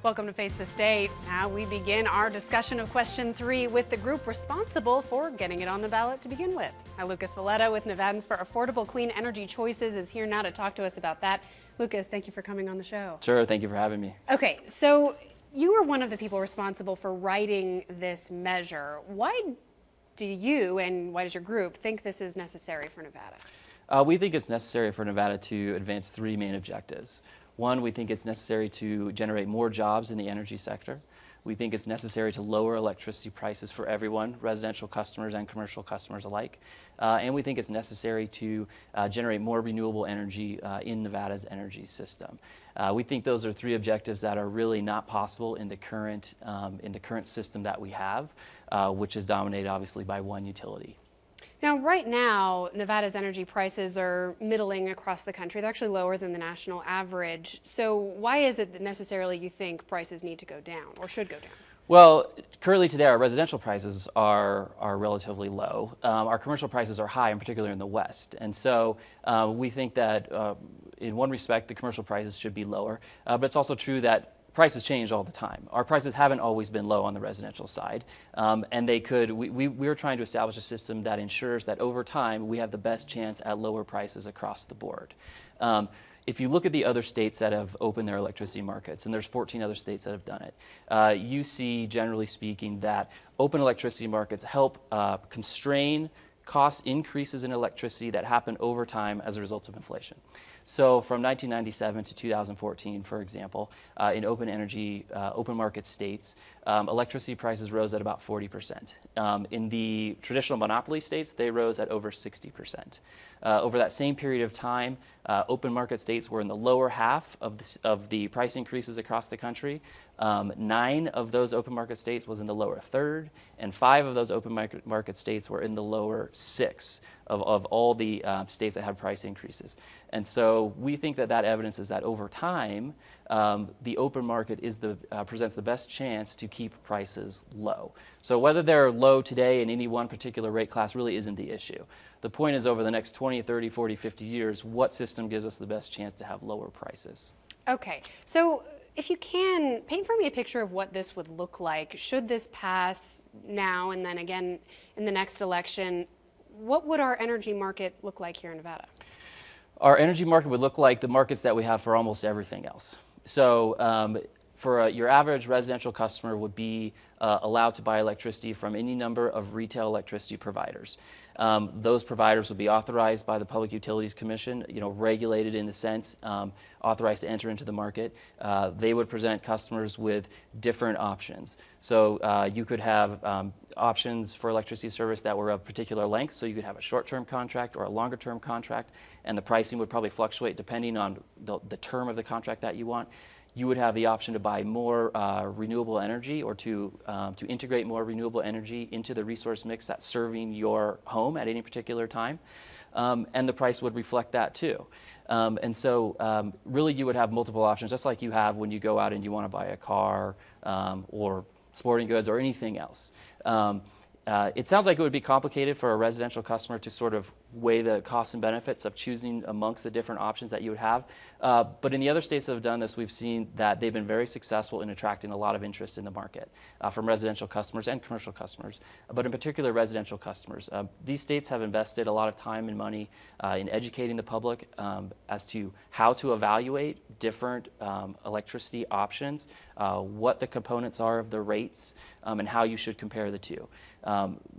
Welcome to Face the State. Now we begin our discussion of question 3 with the group responsible for getting it on the ballot to begin with. Lucas Foletta with Nevadans for Affordable Clean Energy Choices is here now to talk to us about that. Lucas, thank you for coming on the show. Sure, thank you for having me. Okay, so you were one of the people responsible for writing this measure. Why do you and why does your group think this is necessary for Nevada? We think it's necessary for Nevada to advance 3 main objectives. One, we think it's necessary to generate more jobs in the energy sector. We think it's necessary to lower electricity prices for everyone, residential customers and commercial customers alike. And we think it's necessary to generate more renewable energy in Nevada's energy system. We think those are 3 objectives that are really not possible in the current system that we have, which is dominated obviously by one utility. Now, right now, Nevada's energy prices are middling across the country. They're actually lower than the national average. So why is it that necessarily you think prices need to go down or should go down? Well, currently today our residential prices are relatively low. Our commercial prices are high, in particular in the West. And so we think that in one respect the commercial prices should be lower, but it's also true that prices change all the time. Our prices haven't always been low on the residential side, and they could. We're trying to establish a system that ensures that over time we have the best chance at lower prices across the board. If you look at the other states that have opened their electricity markets, and there's 14 other states that have done it, you see, generally speaking, that open electricity markets help constrain cost increases in electricity that happen over time as a result of inflation. So from 1997 to 2014, for example, in open market states, electricity prices rose at about 40%. In the traditional monopoly states, they rose at over 60%. Over that same period of time, open market states were in the lower half of the price increases across the country. 9 of those open market states was in the lower third, and 5 of those open market states were in the lower 6 of all the states that had price increases. And so we think that evidence is that over time, the open market presents the best chance to keep prices low. So whether they're low today in any one particular rate class really isn't the issue. The point is over the next 20, 30, 40, 50 years, what system gives us the best chance to have lower prices? Okay, so if you can, paint for me a picture of what this would look like. Should this pass now and then again in the next election, what would our energy market look like here in Nevada? Our energy market would look like the markets that we have for almost everything else. So for your average residential customer would be allowed to buy electricity from any number of retail electricity providers. Those providers would be authorized by the Public Utilities Commission, regulated in a sense, authorized to enter into the market. They would present customers with different options. So you could have options for electricity service that were of particular length, so you could have a short-term contract or a longer-term contract, and the pricing would probably fluctuate depending on the term of the contract that you want. You would have the option to buy more renewable energy or to integrate more renewable energy into the resource mix that's serving your home at any particular time. And the price would reflect that too. And so really you would have multiple options, just like you have when you go out and you want to buy a car or sporting goods or anything else. It sounds like it would be complicated for a residential customer to sort of weigh the costs and benefits of choosing amongst the different options that you would have. But in the other states that have done this, we've seen that they've been very successful in attracting a lot of interest in the market from residential customers and commercial customers, but in particular residential customers. These states have invested a lot of time and money in educating the public as to how to evaluate different electricity options, what the components are of the rates, and how you should compare the two.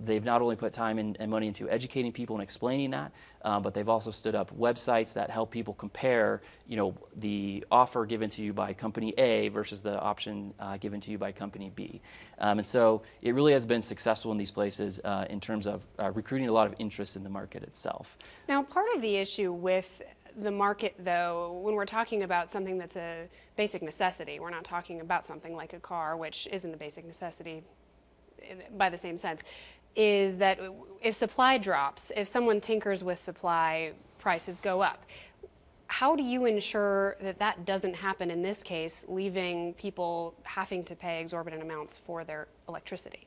They've not only put time and money into educating people and explaining that, but they've also stood up websites that help people compare, the offer given to you by company A versus the option given to you by company B. And so it really has been successful in these places in terms of recruiting a lot of interest in the market itself. Now, part of the issue with the market, though, when we're talking about something that's a basic necessity, we're not talking about something like a car, which isn't a basic necessity by the same sense, is that if supply drops, if someone tinkers with supply, prices go up. How do you ensure that that doesn't happen in this case, leaving people having to pay exorbitant amounts for their electricity?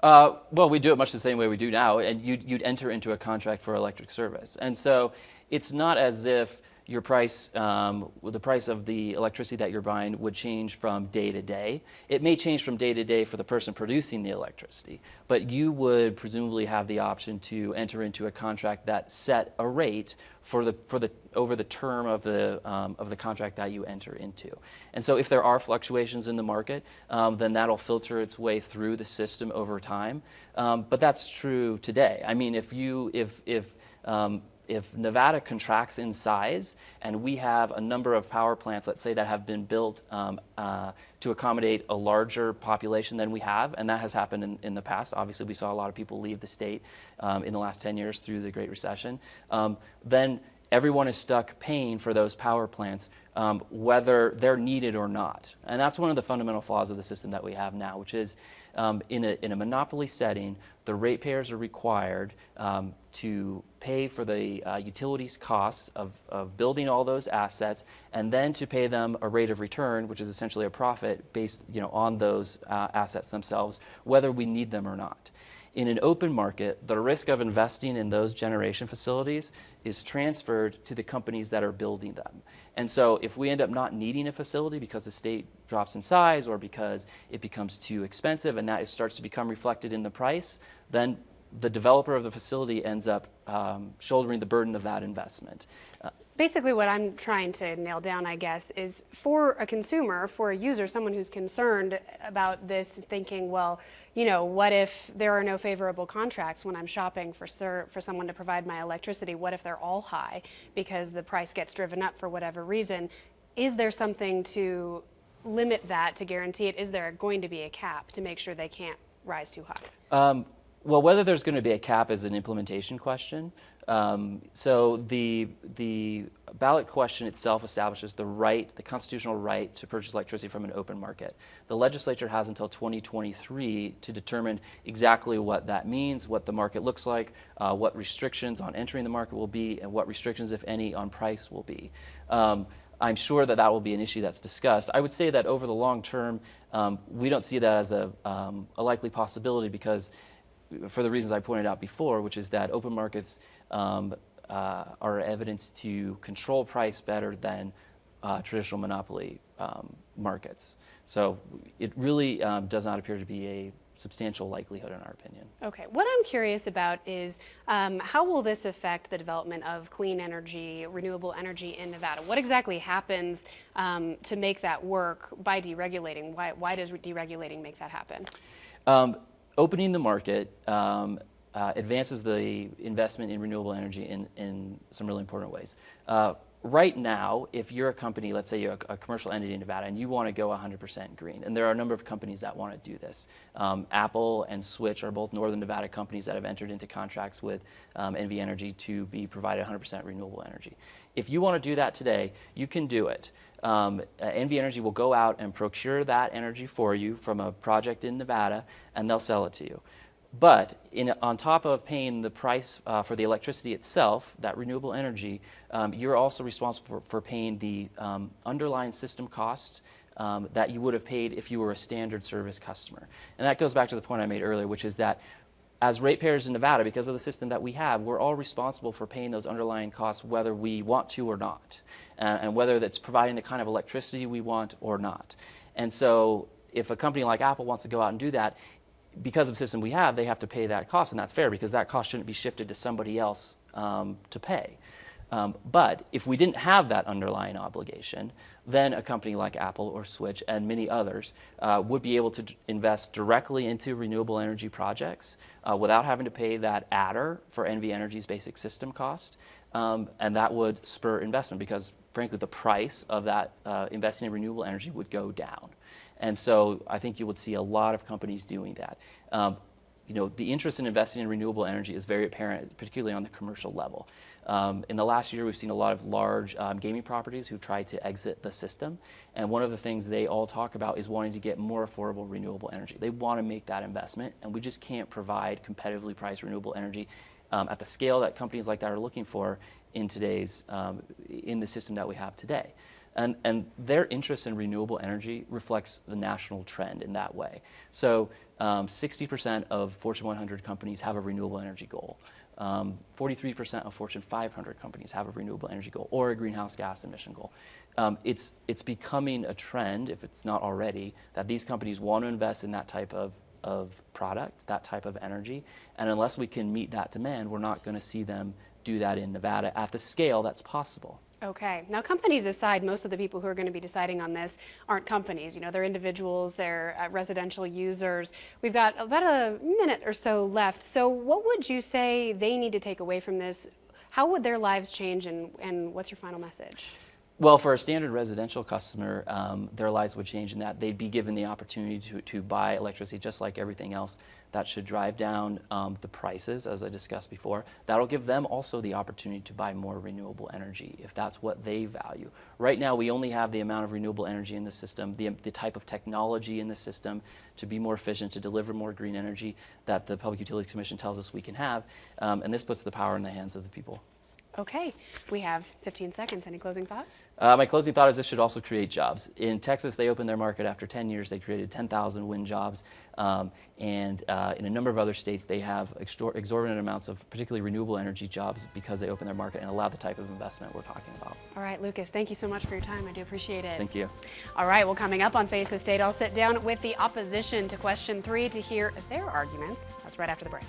Well, we do it much the same way we do now, and you'd enter into a contract for electric service. And so it's not as if your price, the price of the electricity that you're buying would change from day to day. It may change from day to day for the person producing the electricity, but you would presumably have the option to enter into a contract that set a rate for the over the term of the contract that you enter into. And so if there are fluctuations in the market, then that'll filter its way through the system over time. But that's true today. I mean, if Nevada contracts in size and we have a number of power plants, let's say, that have been built to accommodate a larger population than we have, and that has happened in the past. Obviously, we saw a lot of people leave the state in the last 10 years through the Great Recession. Then everyone is stuck paying for those power plants, whether they're needed or not. And that's one of the fundamental flaws of the system that we have now, which is in a monopoly setting, the ratepayers are required to pay for the utilities costs of building all those assets, and then to pay them a rate of return, which is essentially a profit based on those assets themselves, whether we need them or not. In an open market, the risk of investing in those generation facilities is transferred to the companies that are building them. And so if we end up not needing a facility because the state drops in size or because it becomes too expensive and that starts to become reflected in the price, then the developer of the facility ends up shouldering the burden of that investment. Basically, what I'm trying to nail down, I guess, is for a consumer, for a user, someone who's concerned about this, thinking, well, what if there are no favorable contracts when I'm shopping for someone to provide my electricity? What if they're all high because the price gets driven up for whatever reason? Is there something to limit that, to guarantee it? Is there going to be a cap to make sure they can't rise too high? Well, whether there's going to be a cap is an implementation question. So the ballot question itself establishes the constitutional right to purchase electricity from an open market. The legislature has until 2023 to determine exactly what that means, what the market looks like, what restrictions on entering the market will be, and what restrictions, if any, on price will be. I'm sure that will be an issue that's discussed. I would say that over the long term, we don't see that as a likely possibility because for the reasons I pointed out before, which is that open markets are evidence to control price better than traditional monopoly markets. So it really does not appear to be a substantial likelihood in our opinion. Okay, what I'm curious about is how will this affect the development of clean energy, renewable energy in Nevada? What exactly happens to make that work by deregulating? Why does deregulating make that happen? Opening the market advances the investment in renewable energy in some really important ways. Right now, if you're a company, let's say you're a commercial entity in Nevada, and you want to go 100% green, and there are a number of companies that want to do this. Apple and Switch are both Northern Nevada companies that have entered into contracts with NV Energy to be provided 100% renewable energy. If you want to do that today, you can do it. NV Energy will go out and procure that energy for you from a project in Nevada, and they'll sell it to you. But on top of paying the price for the electricity itself, that renewable energy, you're also responsible for paying the underlying system costs that you would have paid if you were a standard service customer. And that goes back to the point I made earlier, which is that as ratepayers in Nevada, because of the system that we have, we're all responsible for paying those underlying costs whether we want to or not, and whether that's providing the kind of electricity we want or not. And so if a company like Apple wants to go out and do that, because of the system we have, they have to pay that cost, and that's fair because that cost shouldn't be shifted to somebody else to pay. But if we didn't have that underlying obligation, then a company like Apple or Switch and many others would be able to invest directly into renewable energy projects without having to pay that adder for NV Energy's basic system cost. And that would spur investment because, frankly, the price of that investing in renewable energy would go down. And so I think you would see a lot of companies doing that. The interest in investing in renewable energy is very apparent, particularly on the commercial level. In the last year, we've seen a lot of large gaming properties who've tried to exit the system. And one of the things they all talk about is wanting to get more affordable renewable energy. They want to make that investment, and we just can't provide competitively priced renewable energy at the scale that companies like that are looking for in today's, in the system that we have today. And their interest in renewable energy reflects the national trend in that way. So 60% of Fortune 100 companies have a renewable energy goal. 43% of Fortune 500 companies have a renewable energy goal or a greenhouse gas emission goal. It's becoming a trend, if it's not already, that these companies want to invest in that type of product, that type of energy, and unless we can meet that demand, we're not going to see them do that in Nevada at the scale that's possible. Okay. Now, companies aside, most of the people who are going to be deciding on this aren't companies. You know, they're individuals, they're residential users. We've got about a minute or so left. So what would you say they need to take away from this? How would their lives change, and what's your final message? Well, for a standard residential customer, their lives would change in that they'd be given the opportunity to buy electricity just like everything else. That should drive down the prices, as I discussed before. That'll give them also the opportunity to buy more renewable energy if that's what they value. Right now, we only have the amount of renewable energy in the system, the type of technology in the system to be more efficient, to deliver more green energy that the Public Utilities Commission tells us we can have. And this puts the power in the hands of the people. Okay, we have 15 seconds. Any closing thought? My closing thought is this should also create jobs. In Texas, they opened their market after 10 years. They created 10,000 wind jobs. And in a number of other states, they have exorbitant amounts of particularly renewable energy jobs because they opened their market and allowed the type of investment we're talking about. All right, Lucas, thank you so much for your time. I do appreciate it. Thank you. All right, well, coming up on Face the State, I'll sit down with the opposition to question 3 to hear their arguments. That's right after the break.